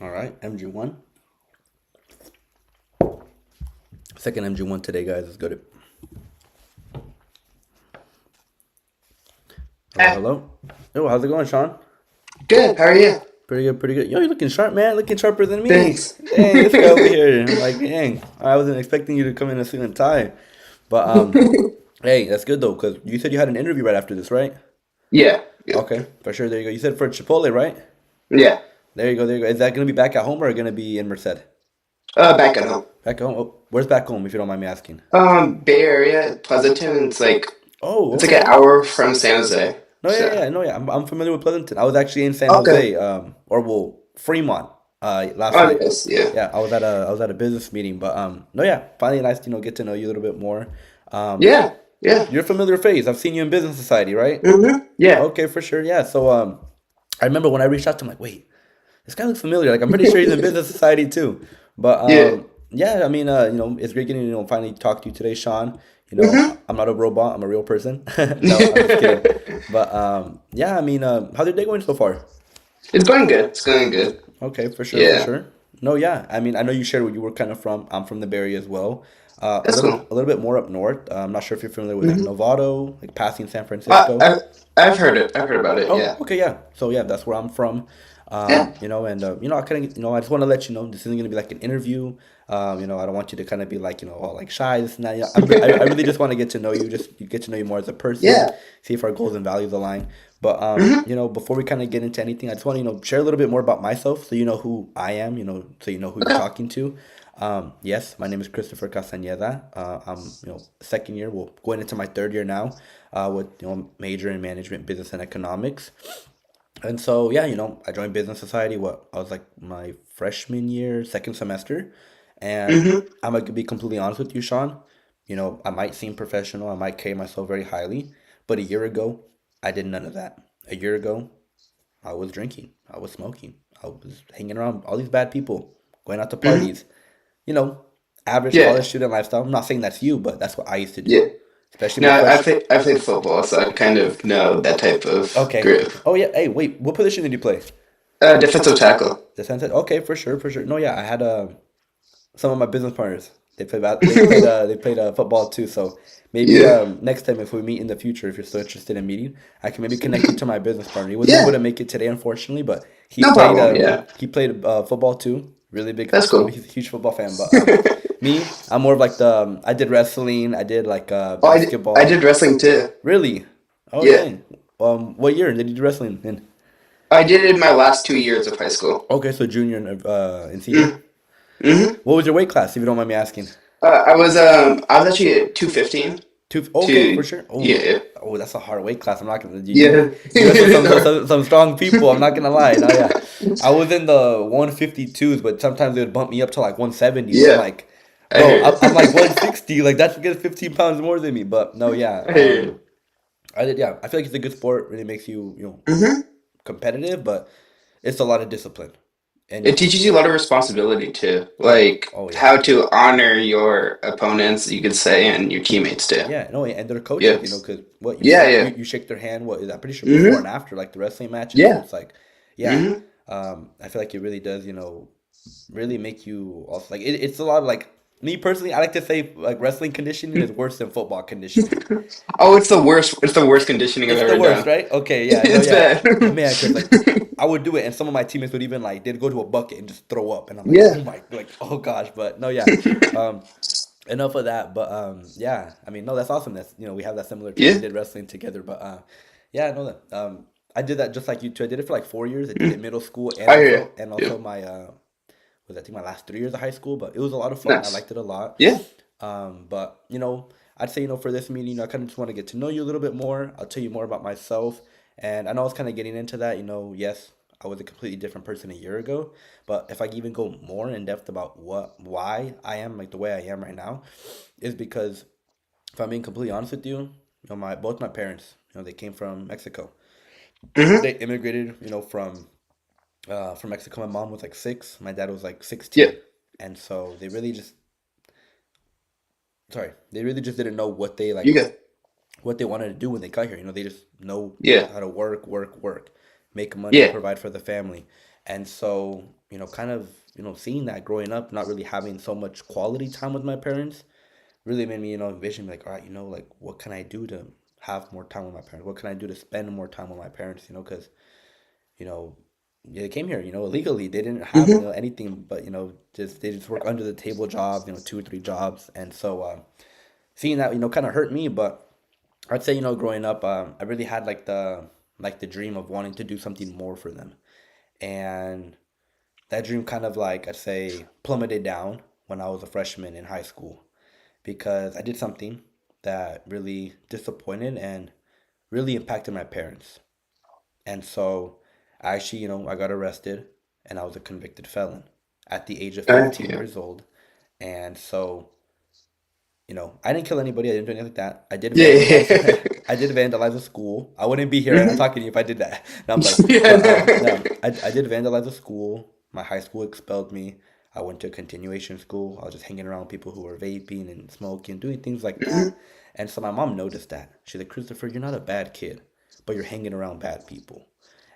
All right, MG1. Second MG1 today, guys. Let's go to. Hello, Eh, hello. Yo, how's it going, Sean? Good. How are you? Pretty good, pretty good. Yo, you're looking sharp, man. Looking sharper than me. Thanks. Dang, this guy over here. I'm like, dang, I wasn't expecting you to come in a suit and tie. But hey, that's good though, because you said you had an interview right after this, right? Yeah. Yeah. Okay, for sure. There you go. You said for Chipotle, right? Yeah. There you go. There you go. Is that gonna be back at home or gonna be in Merced? Back at home. Back home. Oh, where's back home? If you don't mind me asking. Bay Area, Pleasanton. Oh, It's like okay. an hour from San Jose. No, yeah, So. yeah, no, yeah. I'm familiar with Pleasanton. I was actually in San Okay. Jose, or well, Fremont, last Oh, week. yes. Yeah. Yeah, I was at a business meeting, but no, yeah, finally nice to get to know you a little bit more. Um, Yeah. Yeah. you're a familiar face. I've seen you in business society, right? Yeah. Okay, for sure. Yeah. So I remember when I reached out to him, like, wait, this guy looks familiar. Like, I'm pretty sure he's in business society too. But Yeah. yeah, I mean, it's great getting finally talk to you today, Sean. I'm not a robot. I'm a real person. No, I'm just kidding. But yeah, I mean, how's your day going so far? It's going good. It's going good. Okay, for sure, for Yeah. sure. No, yeah. I mean, I know you shared where you were kind of from. I'm from the Bay Area as well. A That's little, cool. a little bit more up north. I'm not sure if you're familiar with like Novato, like passing San Uh, Francisco. I, I've heard it. I've heard about it. Oh, Yeah. okay, yeah. So yeah, that's where I'm from. Yeah. And I kind of, I just want to let you know this isn't gonna be like an interview. I don't want you to kind of be like, all like shy, this and that. I really just want to get to know you, just get to know you more as a person, Yeah. see if our goals and values align. But before we kind of get into anything, I just want to, share a little bit more about myself, so you know who I am, so you know who you're Okay. talking to. Yes, my name is Christopher Castañeda. I'm, second year, well, going into my third year now, with major in management, business, and economics. And so, yeah, I joined Business Society. What I was like my freshman year, second semester, and hmm I'm gonna be completely honest with you, Sean. I might seem professional, I might carry myself very highly, but a year ago, I did none of that. A year ago, I was drinking, I was smoking, I was hanging around all these bad people, going out to hmm parties. You know, average Yeah. college student lifestyle. I'm not saying that's you, but that's what I used to do, Yeah. especially No, my fresh. I played football, so I kind of know that type of Okay. group. Oh yeah. Hey, wait. What position did you play? Defensive tackle. Defensive. Okay, for sure, for sure. No, yeah, I had some of my business partners. They played football too. So maybe Yeah. next time if we meet in the future, if you're still interested in meeting, I can maybe connect you to my business partner. He wasn't able Yeah. to make it today, unfortunately, but he No played problem. Yeah. he played football too. Really big. That's I'm a cool. huge football fan, but me, I'm more of like I did wrestling. I did like Oh, I basketball. did wrestling too. Really? Oh Yeah. dang. What year did you do wrestling in? I did it in my last 2 years of high school. Okay, so junior and senior. Mm-hmm. What was your weight class, if you don't mind me asking? I was actually at 215. Two. Okay, for Two. sure. Oh, Yeah. oh, that's a hard weight class. I'm not gonna. You Yeah. you wrestle some strong people. I'm not gonna lie. No, yeah, I was in the 152s, but sometimes they would bump me up to like 170s. I'm Yeah. like, I bro, hear I'm like you. 160. Like that's against 15 pounds more than me. But no, yeah. I hear you. I did. Yeah, I feel like it's a good sport. Really makes you hmm competitive, but it's a lot of discipline. It And teaches you a lot of responsibility too, oh, like oh yeah. how to honor your opponents, you could say, and your teammates too. Yeah, no, and their coaches, Yeah. because what you Yeah. shake you, Yeah. you shake their hand. What is that? Pretty sure before and hmm after, like the wrestling matches. So Yeah. it's like, yeah, hmm I feel like it really does, really make you also like it's a lot of like me personally. I like to say like wrestling conditioning is worse than football conditioning. Oh, it's the worst. It's the worst conditioning I've It's the ever worst, done. right? Okay, yeah, no, It's yeah, bad. man, because like I would do it, and some of my teammates would even like they'd go to a bucket and just throw up, and I'm like, Yeah. oh my, like oh gosh, but no, yeah. Um, enough of that. But yeah, I mean, no, that's awesome. That's we have that similar too. We Yeah. did wrestling together, but yeah, I know that. I did that just like you too. I did it for like 4 years. I did it middle school and I hear also and you. Yeah. also my was I think my last 3 years of high school. But it was a lot of fun. I Nice. liked it a lot. Yeah. But I'd say for this meeting, I kind of just want to get to know you a little bit more. I'll tell you more about myself, and I know I was kind of getting into that. Yes, I was a completely different person a year ago, but if I even go more in depth about why I am like the way I am right now, is because if I'm being completely honest with you, my both my parents, they came from Mexico. hmm They immigrated, from Mexico. My mom was like 6, my dad was like Yeah. 16, and so they really just didn't know what they like You good? what they wanted to do when they got here. They just know Yeah. how to work, work, work, make money, Yeah. provide for the family. And so, kind of, seeing that growing up, not really having so much quality time with my parents, really made me, envision like, all right, like what can I do to have more time with my parents? What can I do to spend more time with my parents? Because, you know, they came here, illegally. They didn't have, Hmm. anything but, just they just work under the table jobs, two or three jobs. And so seeing that, kind of hurt me, but I'd say, growing up, I really had like the dream of wanting to do something more for them. And that dream kind of like I'd say plummeted down when I was a freshman in high school because I did something that really disappointed and really impacted my parents. And so I actually, I got arrested and I was a convicted felon at the age of 15 Yeah. years old. And so I didn't kill anybody. I didn't do anything like that. I did vandalize. Yeah. I did vandalize a school. I wouldn't be here right now Hmm. talking to you if I did that. No, I'm playing. Yeah. But No. no, I did vandalize a school. My high school expelled me. I went to a continuation school. I was just hanging around with people who were vaping and smoking, doing things like Hmm. that. And so my mom noticed that. She's like, Christopher, you're not a bad kid, but you're hanging around bad people.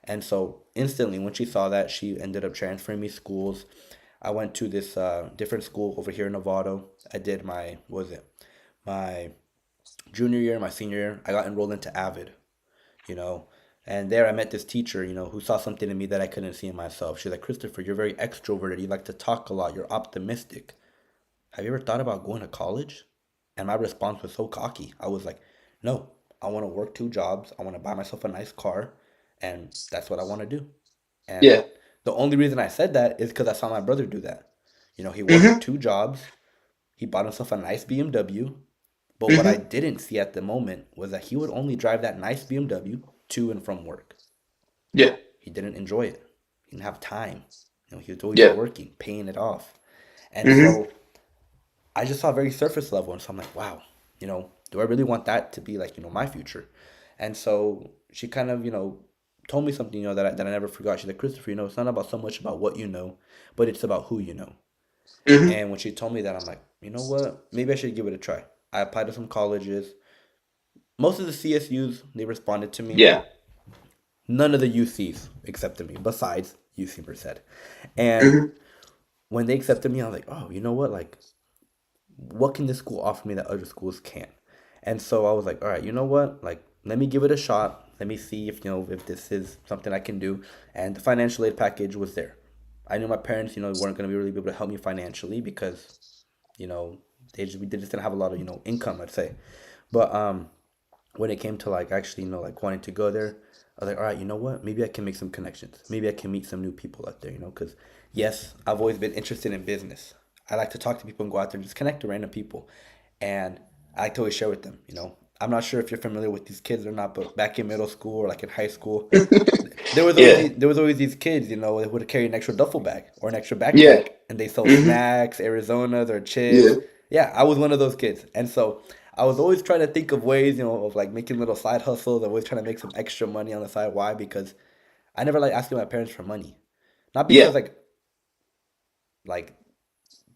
And so instantly, when she saw that, she ended up transferring me schools. I went to this different school over here in Novato. I did my, what was it? My junior year, my senior year, I got enrolled into Avid, you know. And there I met this teacher, who saw something in me that I couldn't see in myself. She's like, Christopher, you're very extroverted. You like to talk a lot. You're optimistic. Have you ever thought about going to college? And my response was so cocky. I was like, no, I want to work two jobs. I want to buy myself a nice car. And that's what I want to do. And Yeah. the only reason I said that is because I saw my brother do that. He worked Hmm. two jobs. He bought himself a nice BMW. But what I Hmm. didn't see at the moment was that he would only drive that nice BMW to and from work. Yeah. He didn't enjoy it. He didn't have time. He was always Yeah. working, paying it off. And Hmm. so I just saw very surface level. And so I'm like, wow, do I really want that to be like, my future? And so she kind of, told me something, that I never forgot. She's like, Christopher, it's not about so much about what you know, but it's about who you know. Hmm. And when she told me that, I'm like, you know what? Maybe I should give it a try. I applied to some colleges. Most of the CSUs, they responded to me. Yeah. None of the UCs accepted me, besides UC Merced. And Hmm. when they accepted me, I was like, oh, you know what? Like, what can this school offer me that other schools can't? And so I was like, all right, you know what? Like, let me give it a shot. Let me see if if this is something I can do. And the financial aid package was there. I knew my parents, weren't going to be really be able to help me financially because you know they just didn't have a lot of income, I'd say. But when it came to like actually like wanting to go there, I was like, all right, you know what? Maybe I can make some connections. Maybe I can meet some new people out there. Because yes, I've always been interested in business. I like to talk to people and go out there and just connect to random people, and I like to always share with them. I'm not sure if you're familiar with these kids or not, but back in middle school or like in high school, there was always Yeah. these kids, that would carry an extra duffel bag or an extra Yeah. backpack, and they sell Hmm. snacks, Arizonas or chips. Yeah. Yeah, I was one of those kids, and so I was always trying to think of ways, of like making little side hustles. I was trying to make some extra money on the side. Why? Because I never like asking my parents for money, not Yeah. because like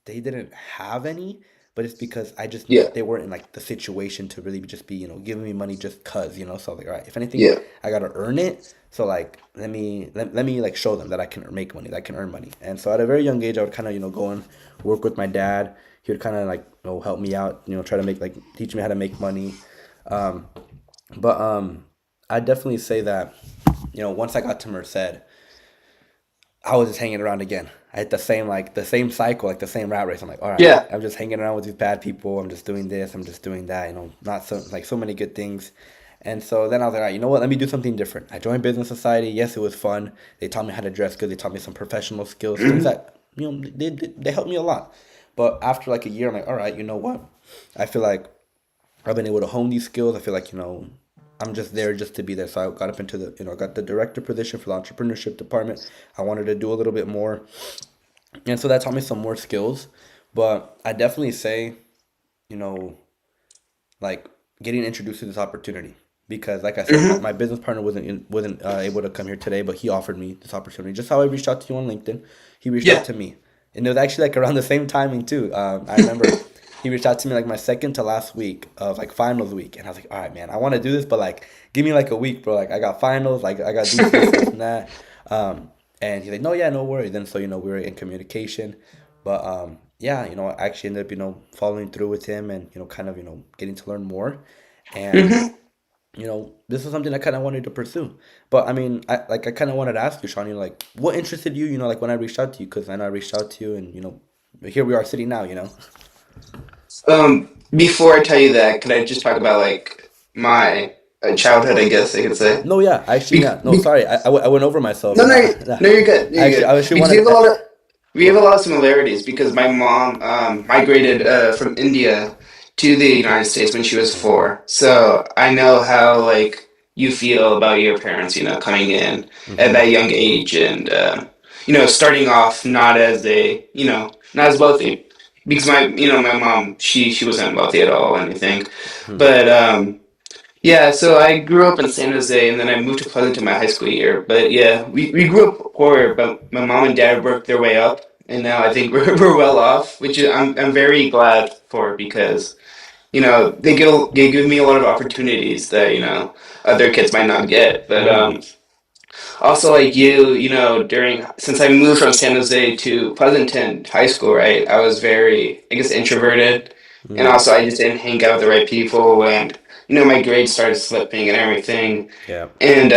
they didn't have any, but it's because I just knew Yeah. that they weren't in like the situation to really just be, giving me money just cause. So I was like, all right, if anything, Yeah. I gotta earn it. So like, let me like show them that I can make money, that I can earn money. And so at a very young age, I would kind of go and work with my dad. He would kind of like help me out, try to make like teach me how to make money. Um, but I definitely say that once I got to Merced, I was just hanging around again. I hit the same cycle, like the same rat race. I'm like, all right, Yeah. I'm just hanging around with these bad people. I'm just doing this. I'm just doing that. Not so many good things. And so then I was like, all right, you know what? Let me do something different. I joined business society. Yes, it was fun. They taught me how to dress good. They taught me some professional skills, things Hmm. that they helped me a lot. But after like a year, I'm like, all right, you know what? I feel like I've been able to hone these skills. I feel like, I'm just there just to be there. So I got up into I got the director position for the entrepreneurship department. I wanted to do a little bit more. And so that taught me some more skills. But I definitely say, you know, like getting introduced to this opportunity. Because like I said, my, Hmm. my business partner wasn't able to come here today, but he offered me this opportunity. Just how I reached out to you on LinkedIn, he reached out Yeah. to me. And it was actually like around the same timing too. I remember he reached out to me like my second to last week of like finals week, and I was like, all right, man, I want to do this, but like, give me like a week, bro. Like, I got finals, like I got to do this and that. And he's like, no, yeah, no worries. Then so we were in communication, but yeah, I actually ended up following through with him and kind of getting to learn more, and Mhm. this is something I kind of wanted to pursue. But I mean, I kind of wanted to ask you, Sean, like, what interested you, like when I reached out to you, because I know I reached out to you, and here we are sitting now. Before I tell you that, could I just talk about like my childhood? I guess I could say. No, yeah, actually, Be, yeah, no, be, sorry, I went over myself, no, and no, nah, no, you're good. You're actually, good. I actually Because we wanted, have a lot of we have a go, lot of similarities. Because my mom migrated from India to the United States when she was mm, 4, so I know how like you feel about your parents, coming in at mm-hmm, that young age and starting off not as not as wealthy. Because my mom, she wasn't wealthy at all, I think, hmm, but yeah, so I grew up in San Jose and then I moved to Pleasanton my high school year. But yeah, we grew up poor, but my mom and dad worked their way up and now I think we're well off, which I'm very glad for because, they give me a lot of opportunities that, other kids might not get. But mm-hmm, also like during since I moved from San Jose to Pleasanton High School, right? I was very, I guess, introverted, and mm, also I just didn't hang out with the right people, and my grades started slipping and everything. yeah, And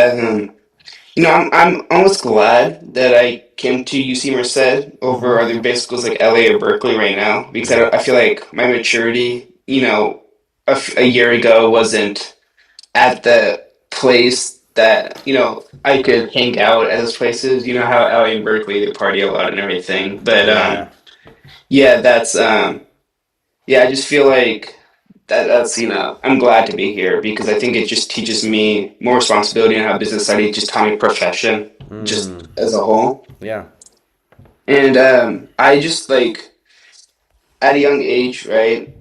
I'm almost glad that I came to UC Merced mm-hmm, over other big schools like LA or Berkeley right now because mm-hmm, I feel like my maturity, a year ago wasn't at the place that I could hang out at those places. You know how LA and Berkeley they party a lot and everything. But yeah, yeah, that's yeah. I just feel like that's I'm glad to be here because I think it just teaches me more responsibility and how business studies just taught me profession just mm, as a whole. yeah, And I just like at a young age, right?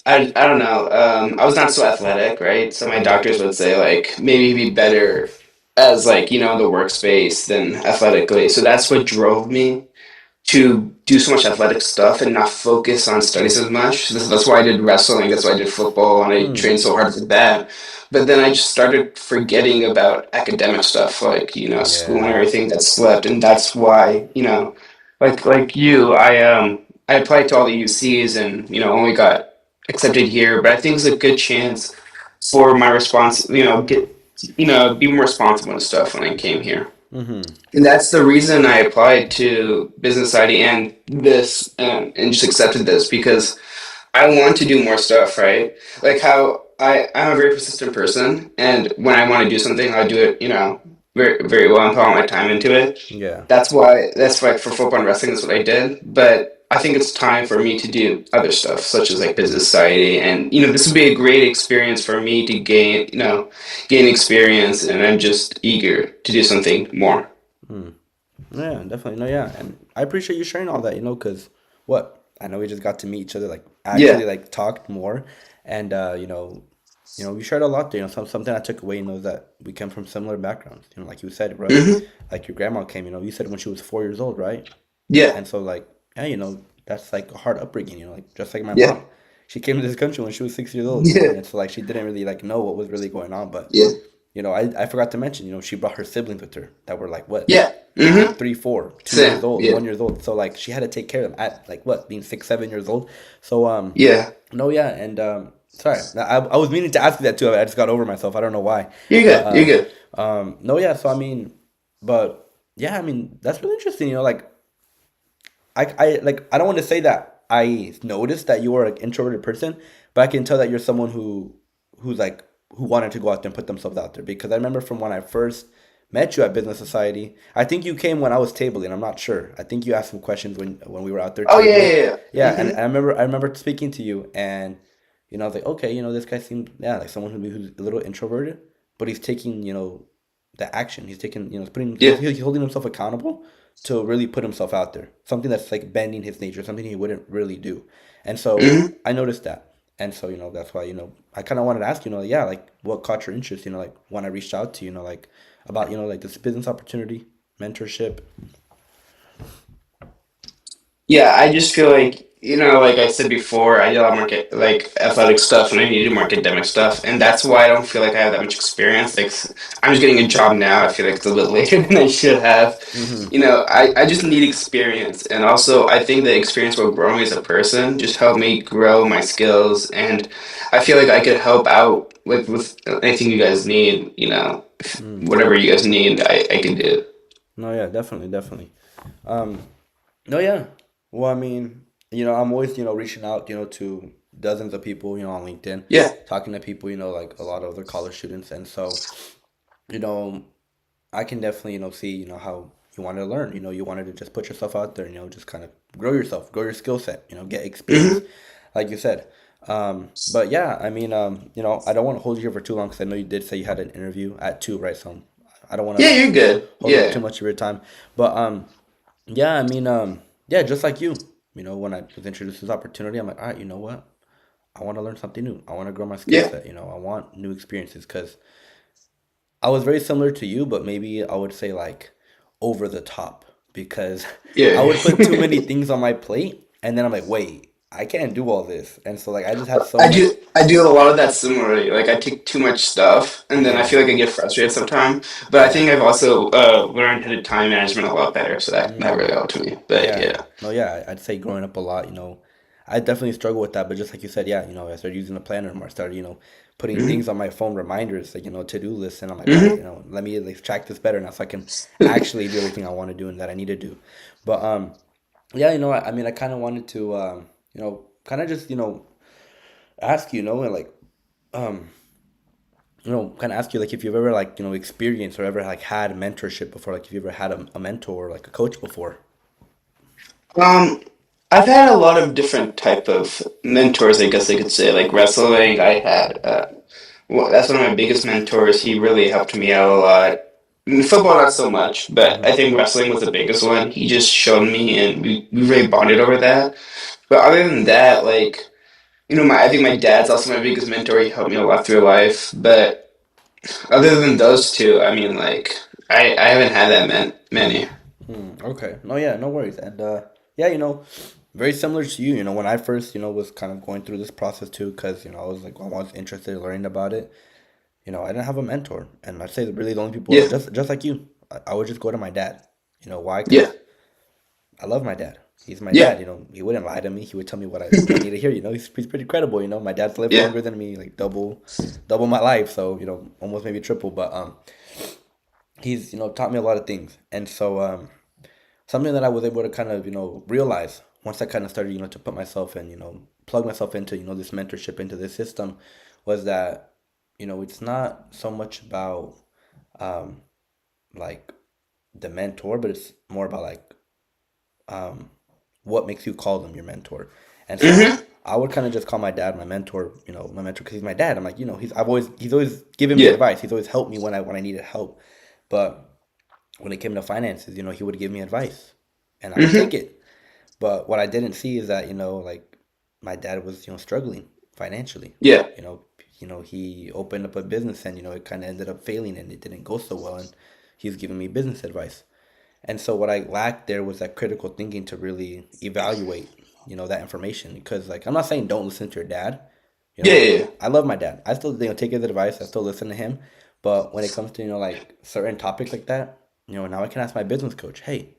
I don't know. I was not so athletic, right? So my mm, doctors would say like maybe be better as like the workspace than athletically. So that's what drove me to do so much athletic stuff and not focus on studies as much. That's why I did wrestling. That's why I did football, and I mm, trained so hard for that. But then I just started forgetting about academic stuff, like school and yeah, everything that slipped, and that's why like you, I applied to all the UCs and only got accepted here. But I think it's a good chance for my response, get be more responsible and stuff when I came here. mm-hmm, And that's the reason I applied to business ID and this and just accepted this because I want to do more stuff, right? Like how I'm a very persistent person, and when I want to do something, I do it, very, very well and put all my time into it. yeah, That's why for football and wrestling, that's what I did. But I think it's time for me to do other stuff, such as like business society, and this would be a great experience for me to gain experience, and I'm just eager to do something more. mm, yeah, definitely, no, yeah, and I appreciate you sharing all that, because what I know we just got to meet each other, like actually Yeah. like talked more, and we shared a lot there. Something I took away, is that we come from similar backgrounds. Like you said, right? Hmm. Like your grandma came. You said when she was 4 years old, right? Yeah. And so like, yeah, that's like a hard upbringing. Like just like my Yeah. mom, she came to this country when she was 6 years old. Yeah. And so like she didn't really like know what was really going on. But Yeah. I forgot to mention, she brought her siblings with her that were like what Yeah. Hmm. 3, 4, 2 years Same. old, Yeah. 1 years old. So like she had to take care of them at like what being 6, 7 years old. So Yeah. no, yeah, and sorry, I was meaning to ask you that too. I just got over myself. I don't know why, You're but good. You're good. no, yeah. So I mean, but yeah, I mean that's really interesting. Like I don't want to say that I noticed that you are an introverted person, but I can tell that you're someone who's like who wanted to go out there and put themselves out there. Because I remember from when I first met you at Business Society, I think you came when I was tabling. I'm not sure. I think you asked some questions when we were out there Oh yeah, tabling. yeah, Yeah, yeah. and Hmm. I remember speaking to you, and I was like, okay, this guy seems, yeah, like someone who's a little introverted, but he's taking the action. He's taking putting Yeah. he's holding himself accountable to really put himself out there. Something that's like bending his nature, something he wouldn't really do. And so Hmm. I noticed that. And so, that's why, I kind of wanted to ask, yeah, like what caught your interest, like when I reached out to you, like about, like this business opportunity, mentorship. Yeah, I just feel like like I said before, I did a lot of like athletic stuff, and I need to do more academic stuff, and that's why I don't feel like I have that much experience. Like I'm just getting a job now. I feel like it's a little later than I should have. Mm-hmm. I just need experience, and also I think the experience while growing as a person just helped me grow my skills, and I feel like I could help out with anything you guys need. Mm. Whatever you guys need, I can do. No, yeah, definitely, definitely. Um, no, yeah. Well, I mean, I'm always, reaching out, to dozens of people, on LinkedIn, Yeah. talking to people, like a lot of other college students. And so, you know, I can definitely, see, how you wanted to learn, you wanted to just put yourself out there, just kind of grow yourself, grow your skill set, get experience, Hmm. like you said. But yeah, I mean, I don't want to hold you here for too long because I know you did say you had an interview at 2, right? So I don't want Yeah, to you're good. hold up too Yeah. much of your time. But yeah, I mean, yeah, just like you, when I was introduced to this opportunity, I'm like, all right, you know what? I want to learn something new. I want to grow my skill Yeah. set. I want new experiences because I was very similar to you, but maybe I would say like over the top because I Yeah. would put too many things on my plate and then I'm like, wait, I can't do all this. And so like I just had so I much. do I do a lot of that similarly. Like I take too much stuff and then I Yeah, feel like I get frustrated sometimes. But I yeah. think I've also learned how to time management a lot better, so that Mm. really helped me. But Yeah. yeah. No, yeah, I'd say growing up a lot, I definitely struggle with that, but just like you said, yeah, I started using a planner more. I started, putting Hmm. things on my phone, reminders, like, to-do lists, and I'm like, all right, Hmm. let me like track this better now so I can actually do everything I want to do and that I need to do. But yeah, I mean, I kind of wanted to kind of just, ask you, and like um kind of ask you like if you've ever like, experienced or ever like had mentorship before, like if you ever had a mentor or like a coach before. Um, I've had a lot of different type of mentors, I guess I could say. Like wrestling, I had well, that's one of my biggest mentors. He really helped me out a lot. Football, not so much, but Hmm. I think wrestling was the biggest one. He just showed me, and we really bonded over that. But other than that, like, I think my dad's also my biggest mentor. He helped me a lot through life. But other than those two, I mean, like, I haven't had that many. Hmm, okay. No, yeah, no worries. And yeah, very similar to you, when I first, was kind of going through this process too, because, I was like, I was interested in learning about it. I didn't have a mentor. And I'd say that really the only people, Yeah, just like you, I would just go to my dad. Why? yeah, Because I love my dad. He's my yeah, dad. He wouldn't lie to me. He would tell me what I need to hear. He's pretty credible. My dad's lived yeah. longer than me, like double my life. So almost maybe triple. But he's taught me a lot of things. And so something that I was able to kind of realize once I kind of started to put myself in, plug myself into this mentorship, into this system, was that it's not so much about um like the mentor, but it's more about like um, what makes you call them your mentor. And so Hmm. I would kind of just call my dad my mentor, my mentor because he's my dad. I'm like, he's always given me Yeah. advice. He's always helped me when I needed help. But when it came to finances, he would give me advice, and I would take Hmm. it. But what I didn't see is that like my dad was struggling financially. Yeah. You know, he opened up a business and it kind of ended up failing and it didn't go so well. And he's giving me business advice. And so what I lacked there was that critical thinking to really evaluate, that information. Because like I'm not saying don't listen to your dad. Yeah. Yeah. I love my dad. I still take his advice. I still listen to him. But when it comes to like certain topics like that, now I can ask my business coach, hey,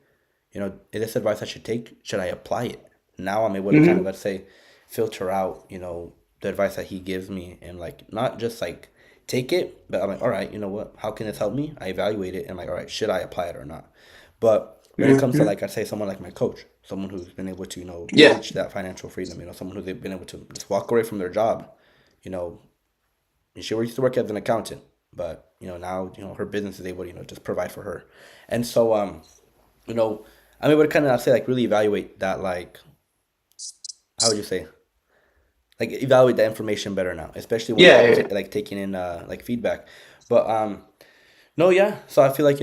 is this advice I should take? Should I apply it? Now I'm able to kind of, Hmm. let's say, filter out, the advice that he gives me and like not just like take it, but I'm like, all right, you know what? How can this help me? I evaluate it and I'm like, all right, should I apply it or not? But when it comes to Hmm. like I'd say someone like my coach, someone who's been able to, Yeah. reach that financial freedom, someone who's been able to just walk away from their job, you know, she used to work as an accountant, but now her business is able to just provide for her, and so you know I'm able to kind of say like really evaluate that like how would you say like evaluate that information better now, especially when Yeah. I'm Yeah. like taking in like feedback, but no, yeah, so I feel like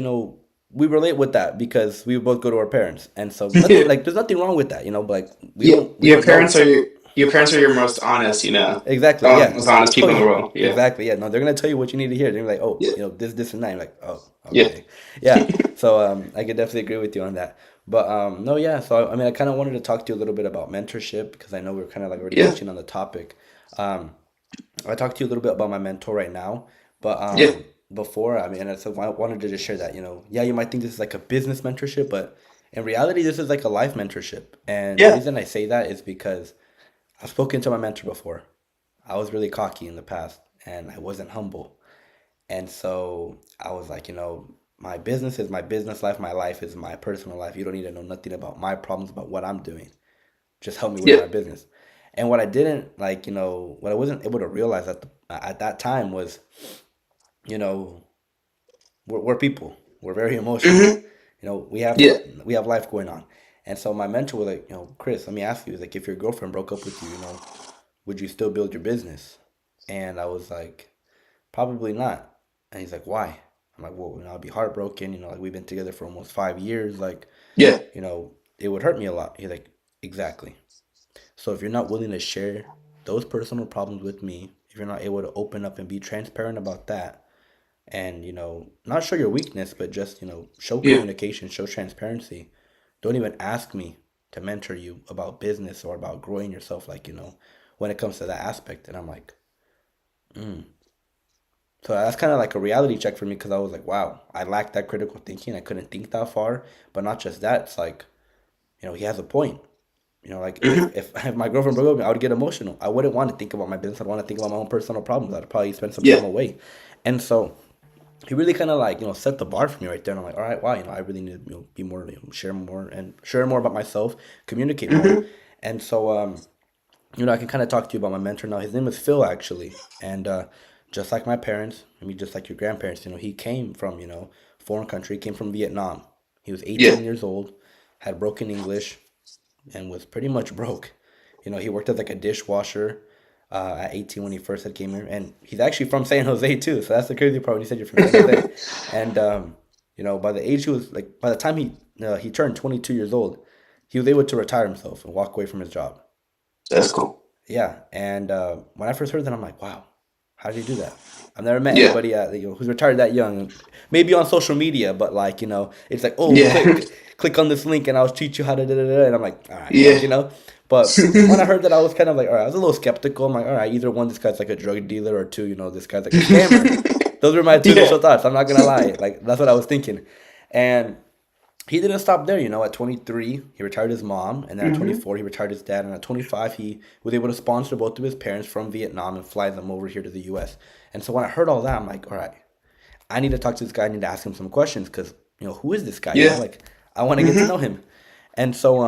we relate with that because we both go to our parents, and so nothing Yeah. like there's nothing wrong with that, but like Yeah. we don't know. Your parents are your most honest, Exactly. Yeah. most They're gonna honest tell people in the you. world. Yeah. Exactly. Yeah. No, they're gonna tell you what you need to hear. They're like, oh, Yeah. this, and that. You're like, oh, Yeah. okay. Yeah. So I could definitely agree with you on that. But no, yeah. So I mean, I kind of wanted to talk to you a little bit about mentorship because I know we are kind of like already Yeah, touching on the topic. Um, I talked to you a little bit about my mentor right now, but yeah, before, I mean, and so I wanted to just share that, yeah, you might think this is like a business mentorship, but in reality, this is like a life mentorship. And the yeah. reason I say that is because I've spoken to my mentor before. I was really cocky in the past, and I wasn't humble. And so I was like, my business is my business life, my life is my personal life. You don't need to know nothing about my problems, about what I'm doing. Just help me with Yeah. my business. And what I didn't like, what I wasn't able to realize at that time was, you know, we're people. We're very emotional. Hmm. We have Yeah. life going on. And so my mentor was like, Chris, let me ask you, is like if your girlfriend broke up with you, would you still build your business? And I was like, probably not. And he's like, why? I'm like, well, I'd be heartbroken. Like we've been together for almost 5 years. Like, Yeah. it would hurt me a lot. He's like, exactly. So if you're not willing to share those personal problems with me, if you're not able to open up and be transparent about that, and not show your weakness, but just show Yeah. communication, show transparency. Don't even ask me to mentor you about business or about growing yourself, like when it comes to that aspect. And I'm like, mm. So that's kind of like a reality check for me because I was like, wow, I lacked that critical thinking. I couldn't think that far. But not just that, it's like, he has a point. Like if, Hmm. if if my girlfriend broke up with me, I would get emotional. I wouldn't want to think about my business. I'd want to think about my own personal problems. I'd probably spend some time Yeah. away. And so he really kind of like, set the bar for me right there. And I'm like, all right, wow, I really need to, be more, share more about myself, communicate more. Hmm. And so, I can kind of talk to you about my mentor now. His name is Phil, actually. And just like my parents, I mean, just like your grandparents, he came from, foreign country, came from Vietnam. He was Yeah. 18 years old, had broken English, and was pretty much broke. He worked as like a dishwasher at 18 when he first had came here, and he's actually from San Jose too. So that's the crazy part when you said you're from San Jose. And by the age he was like, by the time he turned 22 years old, he was able to retire himself and walk away from his job. That's cool. Yeah, and when I first heard that, I'm like, wow, how did he do that? I've never met Yeah. anybody who's retired that young. Maybe on social media, but like it's like, oh, Yeah. click on this link, and I'll teach you how to da da da. And I'm like, all right, Yeah. But when I heard that, I was kind of like, all right, I was a little skeptical. I'm like, all right, either one, this guy's like a drug dealer, or two, this guy's like a scammer. Those were my two Yeah. initial thoughts. I'm not gonna lie, like that's what I was thinking, and he didn't stop there. At 23, he retired his mom, and then at Hmm. 24, he retired his dad, and at 25, he was able to sponsor both of his parents from Vietnam and fly them over here to the U.S. And so when I heard all that, I'm like, all right, I need to talk to this guy. I need to ask him some questions because who is this guy? Yeah. Like I want to get to know Hmm. him. And so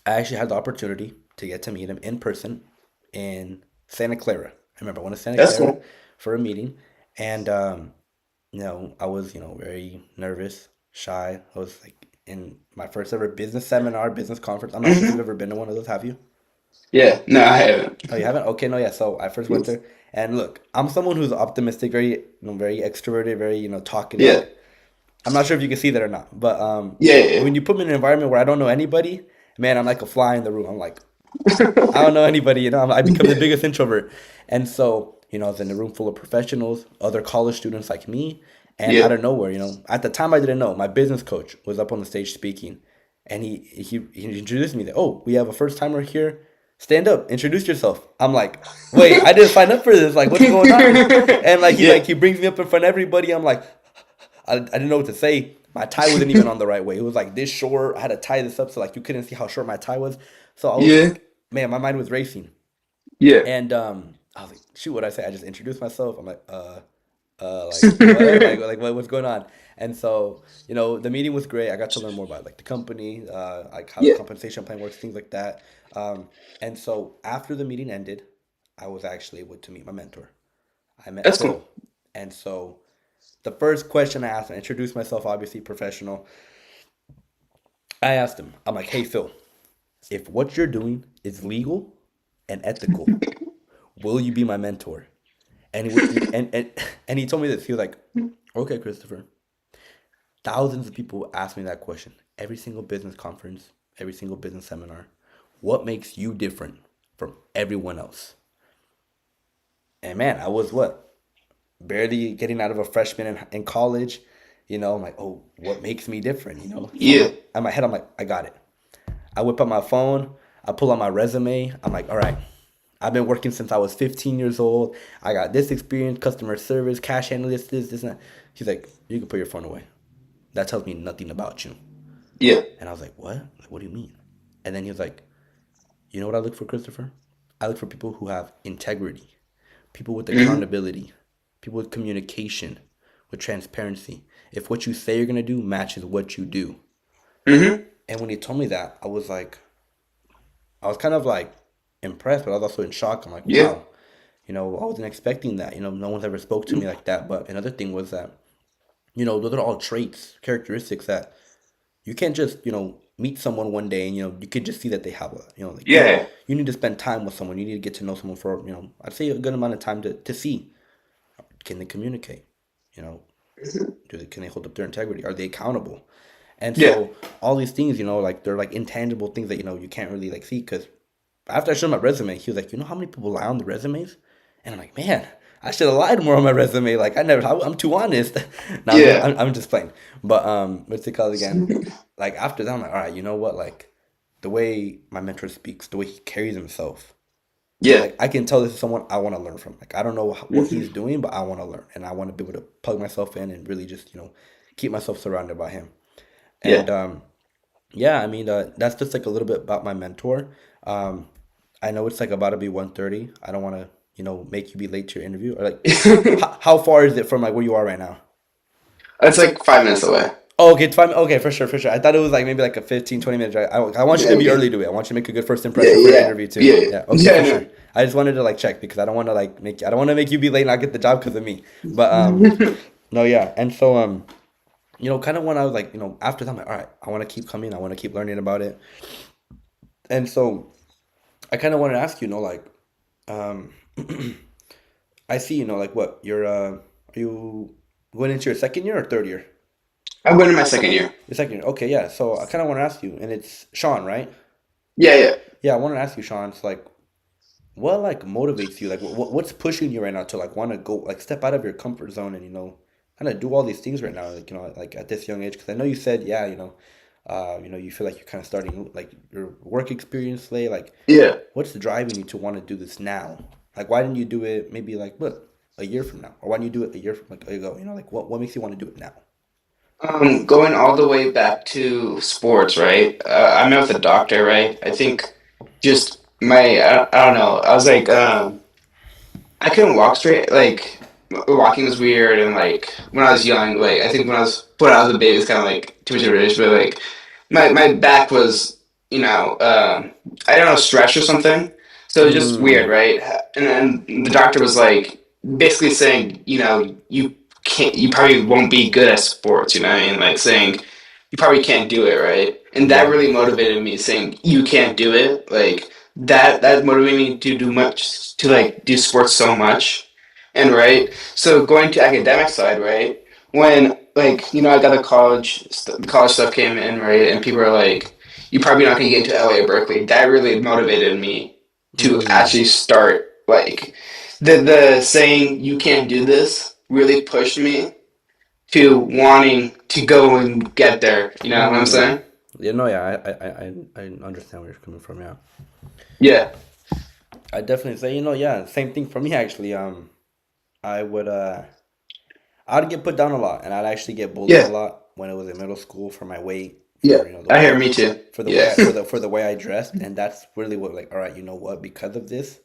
I actually had the opportunity to get to meet him in person in Santa Clara. I remember I went to Santa That's Clara cool. for a meeting, and I was, very nervous, shy. I was like in my first ever business seminar, business conference. I'm not sure if you've Hmm. ever been to one of those, have you? Yeah. No, I haven't. Oh, you haven't? Okay, no, yeah. So I first went there, and look, I'm someone who's optimistic, very, very extroverted, very, talkative. Yeah. I'm not sure if you can see that or not, but Yeah. Yeah. when you put me in an environment where I don't know anybody, man, I'm like a fly in the room. I'm like, I don't know anybody, I become the Yeah. biggest introvert. And so, I was in a room full of professionals, other college students like me, and Yeah. out of nowhere, at the time I didn't know, my business coach was up on the stage speaking, and he introduced me that, oh, we have a first timer here. Stand up, introduce yourself. I'm like, wait, I didn't sign up for this. Like, what's going on? And like Yeah. he brings me up in front of everybody. I'm like, I didn't know what to say. My tie wasn't even on the right way. It was like this short. I had to tie this up so like you couldn't see how short my tie was. So I was Yeah. like, man, my mind was racing. Yeah. And I was like, shoot, what I say? I just introduced myself. I'm like, like what? Like what's going on? And so, the meeting was great. I got to learn more about like the company, like how the Yeah. compensation plan works, things like that. And so after the meeting ended, I was actually able to meet my mentor. I met That's cool. Phil. And so the first question I asked, I introduced myself, obviously professional. I asked him, I'm like, hey Phil, if what you're doing is legal and ethical, will you be my mentor? And and he told me this. He was like, okay, Christopher. Thousands of people ask me that question. Every single business conference, every single business seminar. What makes you different from everyone else? And man, I was what? Barely getting out of a freshman in college. I'm like, oh, what makes me different? So Yeah. in my head, I'm like, I got it. I whip up my phone, I pull out my resume. I'm like, all right, I've been working since I was 15 years old. I got this experience, customer service, cash analyst, this, and that. He's like, you can put your phone away. That tells me nothing about you. Yeah. And I was like, what? Like, what do you mean? And then he was like, you know what I look for, Christopher? I look for people who have integrity, people with Hmm. accountability, people with communication, with transparency. If what you say you're gonna do matches what you do. Hmm. And when he told me that, I was kind of like impressed, but I was also in shock. I'm like, Yeah. wow, I wasn't expecting that. No one's ever spoke to me like that. But another thing was that, those are all traits, characteristics that you can't just, meet someone one day and, you could just see that they have like Yeah. you need to spend time with someone. You need to get to know someone for, I'd say a good amount of time to see, can they communicate? You know, can they hold up their integrity? Are they accountable? And Yeah. so all these things, like they're like intangible things that, you can't really like see because after I showed him my resume, he was like, you know how many people lie on the resumes? And I'm like, man, I should have lied more on my resume. Like I'm too honest. No, Yeah. I'm just playing. But what's it called again? Like after that, I'm like, all right, you know what? Like the way my mentor speaks, the way he carries himself, Yeah. like I can tell this is someone I want to learn from. Like I don't know what he's Hmm. doing, but I want to learn, and I want to be able to plug myself in and really just keep myself surrounded by him. Yeah. And yeah, I mean, that's just like a little bit about my mentor. Um, I know it's like about to be 1:30. I don't want to, make you be late to your interview. Or like, how far is it from like where you are right now? It's like 5 minutes away. Oh, okay, it's fine. Okay, for sure, for sure. I thought it was like maybe like a 15, 20 minute drive. I want you Yeah. to be Okay. early to it. I want you to make a good first Yeah. impression for your Yeah. interview too. Yeah. Yeah, okay, Yeah. for sure. No. I just wanted to like check because I don't want to like I don't want to make you be late and not get the job because of me. But no, yeah. And so kind of when I was like, after that, I'm like, all right, I want to keep coming. I want to keep learning about it. And so I kind of wanted to ask you, like, um, I see, like what are you going into your second year or third year? I'm going to my second year. Your second year. Okay, yeah. So I kind of want to ask you, and it's Sean, right? Yeah. Yeah. Yeah, I want to ask you, Sean. It's like, what like motivates you? Like, what's pushing you right now to like want to go like step out of your comfort zone and kind of do all these things right now? Like, like at this young age, because I know you said, yeah, you feel like you're kind of starting like your work experience late. Like, Yeah. what's driving you to want to do this now? Like, why didn't you do it maybe like what a year from now, or why didn't you do it a year from like ago? Like what makes you want to do it now? Going all the way back to sports, right? I met with a doctor, right? I think just I don't know. I was like, I couldn't walk straight. Like walking was weird, and like when I was young, like I think when I was a baby, it's kind of like too much of a risk, but like my back was, I don't know, stretched or something. So it was just weird, Mm. right? And then the doctor was like basically saying, you probably won't be good at sports, you know what I mean? Like saying you probably can't do it, right? And that Yeah. really motivated me, saying you can't do it. Like that motivated me to do much, to like do sports so much. And right, so going to academic side, right? When like I got the college stuff came in, right, and people are like, "You're probably not gonna get into LA or Berkeley." That really motivated me to Mm. actually start. Like the saying, "You can't do this," really pushed me to wanting to go and get there. You know what I'm Mm. saying? Yeah, no, yeah, I understand where you're coming from. Yeah, Yeah. I definitely say, yeah, same thing for me actually. I would I'd get put down a lot, and I'd actually get bullied a Yeah. lot when I was in middle school for my weight, Yeah. for the I way hear me too. for the way Yeah. for the way I dressed, and that's really what like, all right, you know what? Because of this,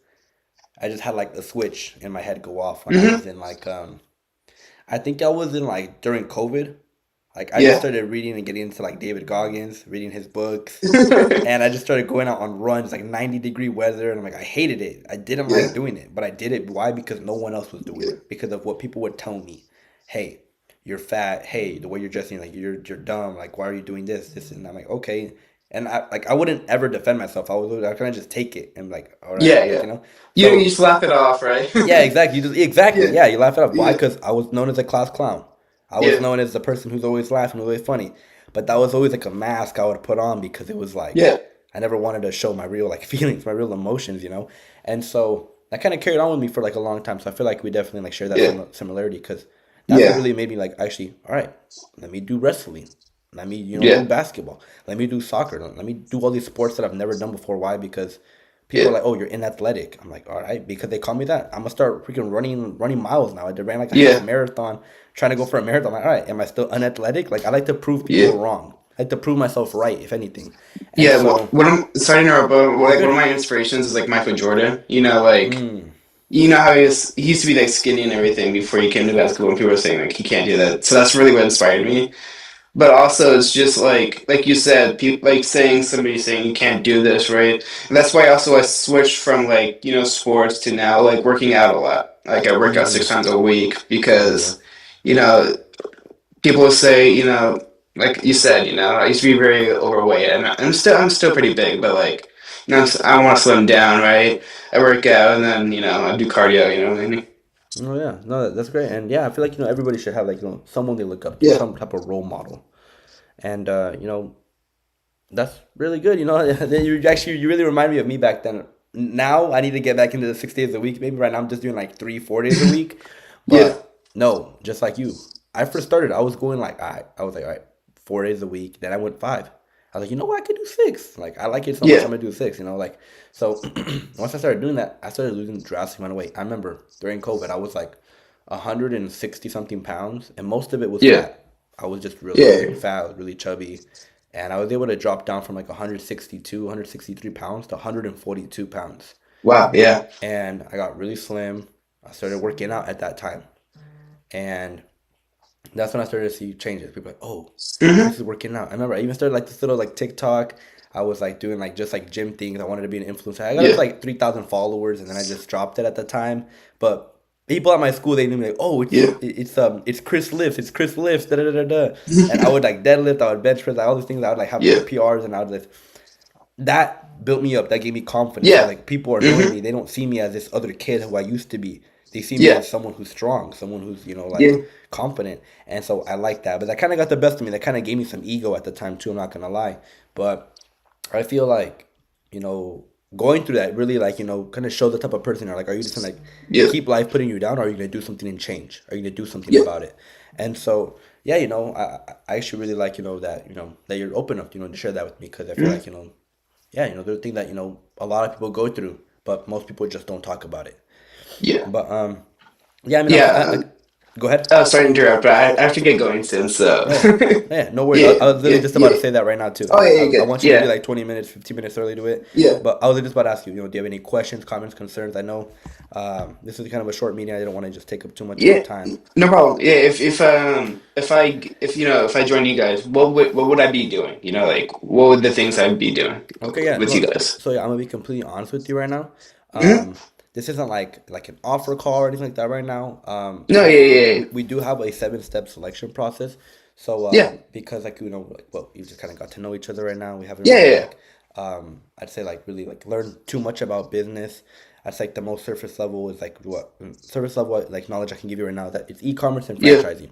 I just had like the switch in my head go off when I Hmm. was in like I think I was in like during COVID. Like I just Yeah. started reading and getting into like David Goggins, reading his books, and I just started going out on runs, like 90-degree weather, and I'm like, I hated it. I didn't like Yeah. doing it, but I did it. Why? Because no one else was doing Yeah. it. Because of what people would tell me. Hey, you're fat. Hey, the way you're dressing, like you're dumb. Like why are you doing this? This and I'm like, okay. And I wouldn't ever defend myself. I kind of just take it and like, all right, Yeah. like Yeah. You So just laugh it off, right? yeah, exactly. Exactly. Yeah. Yeah, you laugh it off. Why? Yeah. Because I was known as a class clown. I was Yeah. known as the person who's always laughing, always funny. But that was always like a mask I would put on because it was like Yeah. I never wanted to show my real like feelings, my real emotions. And so that kind of carried on with me for like a long time. So I feel like we definitely like share that Yeah. similarity because That's what Yeah. really made me like actually, all right, let me do wrestling. Let me, do Yeah. basketball. Let me do soccer. Let me do all these sports that I've never done before. Why? Because people are Yeah. like, oh, you're in athletic. I'm like, all right, because they call me that. I'm gonna start freaking running miles now. I ran like a half Yeah. marathon, trying to go for a marathon. I'm like, all right, am I still unathletic? Like I like to prove people Yeah. wrong. I like to prove myself right, if anything. And Yeah. so What I'm starting to you're like one of good. my inspirations is like Michael Jordan. Like Mm, how he used to be like skinny and everything before he came to basketball, and people were saying like he can't do that. So that's really what inspired me. But also, it's just like you said, people like saying somebody saying you can't do this, right? And that's why also I switched from like sports to now like working out a lot. Like I work out mm. 6 times a week There you go. because you know people say like you said I used to be very overweight and I'm still pretty big, but like I want to slim down, right? I work out and then I do cardio. You know what I mean? Oh yeah, no, that's great, and yeah, I feel like everybody should have like someone they look up to, Yeah, some type of role model, and that's really good. You really remind me of me back then. Now I need to get back into the 6 days a week. Maybe right now I'm just doing like 3, 4 days a week, yeah, but no, just like you. I first started, I was going like I was like all right, 4 days a week. Then I went 5. I was like, you know what, I could do 6. Like I like it so much, yeah. I'm gonna do 6. Like so. Once I started doing that, I started losing drastic amount of weight. I remember during COVID, I was like 160 something pounds, and most of it was Yeah, fat. I was just really, really yeah. fat, really chubby, and I was able to drop down from like 162, 163 pounds to 142 pounds. Wow, yeah. And I got really slim. I started working out at that time. And that's when I started to see changes. People like, oh, Chris Hmm. is working out. I remember I even started like this little like TikTok. I was like doing like just like gym things. I wanted to be an influencer. I got up to Yeah, like 3,000 followers, and then I just dropped it at the time. But people at my school, they knew me like, oh, yeah. it's Chris lifts, it's Chris lifts, da da da da. And I would like deadlift, I would bench press, like, all these things. I would like have Yeah, good PRs, and I would like that built me up. That gave me confidence. So yeah. like people are knowing Hmm. me. They don't see me as this other kid who I used to be. They see me Yeah, as someone who's strong, someone who's yeah, like confident. And so I like that. But that kind of got the best of me. That kind of gave me some ego at the time too. I'm not gonna lie. But I feel like you know going through that really like kind of show the type of person you're. Like, are you just gonna like yeah, keep life putting you down, or are you gonna do something and change? Are you gonna do something yeah, about it? And so yeah, I actually really like that that you're open enough to share that with me, because I feel mhm, like yeah, there are things that a lot of people go through, but most people just don't talk about it. yeah, But yeah, I mean, yeah. go ahead. Sorry to interrupt, but I have to get going soon. So, Yeah, yeah, no worries. yeah, I was literally yeah, just about to yeah. say that right now too. Oh, yeah, I, you're I good. want you to be Yeah, like 20 minutes, 15 minutes early to it. yeah, But I was just about to ask you, do you have any questions, comments, concerns? I know this is kind of a short meeting. I didn't want to just take up too much of your yeah. time. No problem. Yeah, if I join you guys, what would I be doing? Like what would the things I'd be doing Okay, yeah, with you no. guys? So yeah, I'm gonna be completely honest with you right now. Hmm. This isn't like an offer call or anything like that right now. No, So yeah, yeah, yeah, we do have a 7-step selection process. So yeah, because like like well, we just kind of got to know each other right now. We haven't yeah, really yeah, like I'd say like really like learned too much about business. That's like the most surface level is like what surface level like knowledge I can give you right now, that it's e-commerce and yeah, franchising.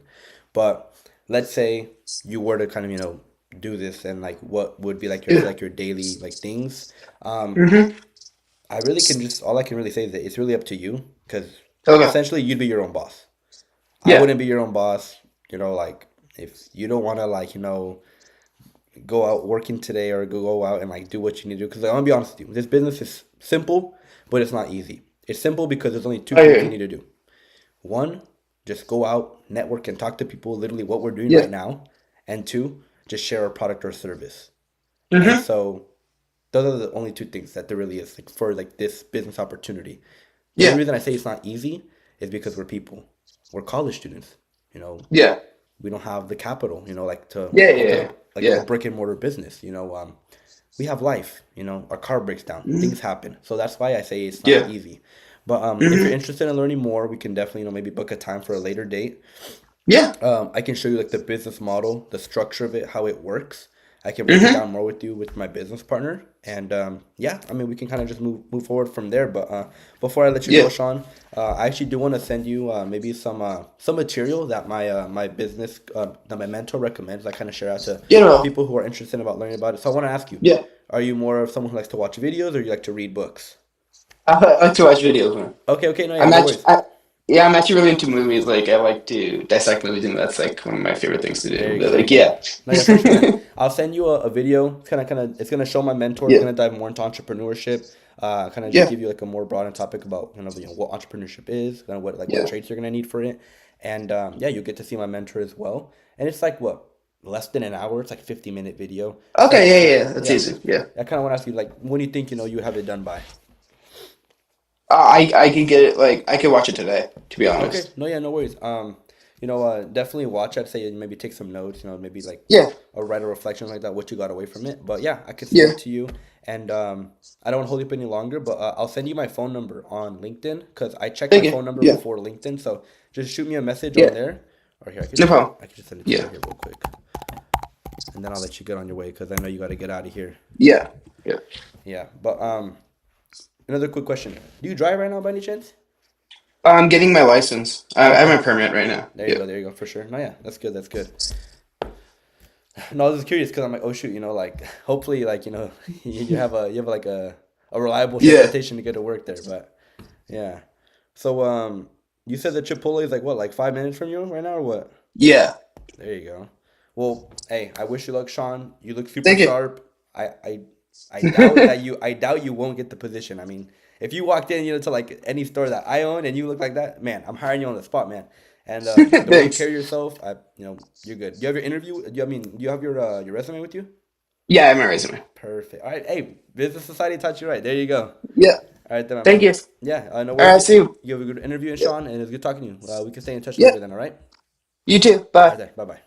But let's say you were to kind of do this, and like what would be like your yeah. feel like your daily like things. Um, Hmm. I really can just all I can really say is that it's really up to you, because Okay. essentially you'd be your own boss. I Yeah. wouldn't be your own boss. Like if you don't want to like go out working today, or go out and like do what you need to do. Because like, I'm gonna be honest with you, this business is simple, but it's not easy. It's simple because there's only two I things hear you you. need to do. One, just go out, network, and talk to people. Literally, what we're doing Yeah. right now. And two, just share a product or service. And Hmm. so those are the only two things that there really is like for like this business opportunity. The only Yeah. reason I say it's not easy is because we're people. We're college students. You know, Yeah. we don't have the capital, like to Yeah. open Yeah. up like a Yeah. brick and mortar business. We have life. Our car breaks down, Hmm. things happen. So that's why I say it's not Yeah. easy. But if you're Hmm. interested in learning more, we can definitely maybe book a time for a later date. Yeah. I can show you like the business model, the structure of it, how it works. I can break it Hmm. down more with you with my business partner, and yeah, I mean we can kind of just move forward from there. But before I let you go, Yeah. Sean, I actually do want to send you maybe some material that my business that my mentor recommends. I kind of share out to No. people who are interested about learning about it. So I want to ask you, Yeah. are you more of someone who likes to watch videos, or you like to read books? I like to watch videos, man. Okay, okay, no, yeah, I'm no actually worries. Yeah, I'm actually really into movies. Like I like to dissect movies, and that's like one of my favorite things to There do. you But go. like, yeah, No, yeah, for sure, man. I'll send you a video. It's it's gonna show my mentor. It's yeah, gonna dive more into entrepreneurship. Kind of just yeah, give you like a more broader topic about what entrepreneurship is, kind of what yeah. traits you're gonna need for it, and yeah, you'll get to see my mentor as well. And it's like what less than an hour. It's like 50-minute video. Okay, So yeah, yeah, yeah. That's yeah, easy. Yeah. I kind of want to ask you like, when do you think you have it done by? I could get it. Like I could watch it today. To be Okay, honest. no, yeah, no worries. Definitely watch. I'd say maybe take some notes. Maybe like Yeah, write a reflection like that, what you got away from it. But yeah, I could send yeah. it to you, and I don't want to hold you up any longer. But I'll send you my phone number on LinkedIn because I checked my Thank you. phone number Yeah, before LinkedIn. So just shoot me a message on yeah. there, or here No problem. I could just send it to you Yeah, right here real quick, and then I'll let you get on your way because I know you got to get out of here. yeah, yeah. Yeah, but another quick question: do you drive right now by any chance? I'm getting my license. I have Okay, my permit right now. there you Yeah, go, there you go, for sure. No, yeah, that's good, that's good. No, I was just curious because I'm like, oh shoot, like hopefully, like you have like a reliable yeah, transportation to get to work there. But yeah, so you said that Chipotle is like what, like 5 minutes from you right now, or what? yeah. There you go. Well, hey, I wish you luck, Sean. You look super Thank you. sharp. I doubt you won't get the position. I mean, if you walked in, to like any store that I own and you look like that, man, I'm hiring you on the spot, man. And the way you Thanks. carry yourself, you're good. Do you have your interview? Do you have your resume with you? Yeah, I have my resume. Perfect. All right. Hey, Business Society taught you right. There you go. Yeah. All right, then, my Thank man. you. Yeah, no All worries. right. See you. You have a good interview, Yeah. Sean, and it's good talking to you. We can stay in touch Yeah. later then, all right? You too. All right, Bye. then. Bye bye.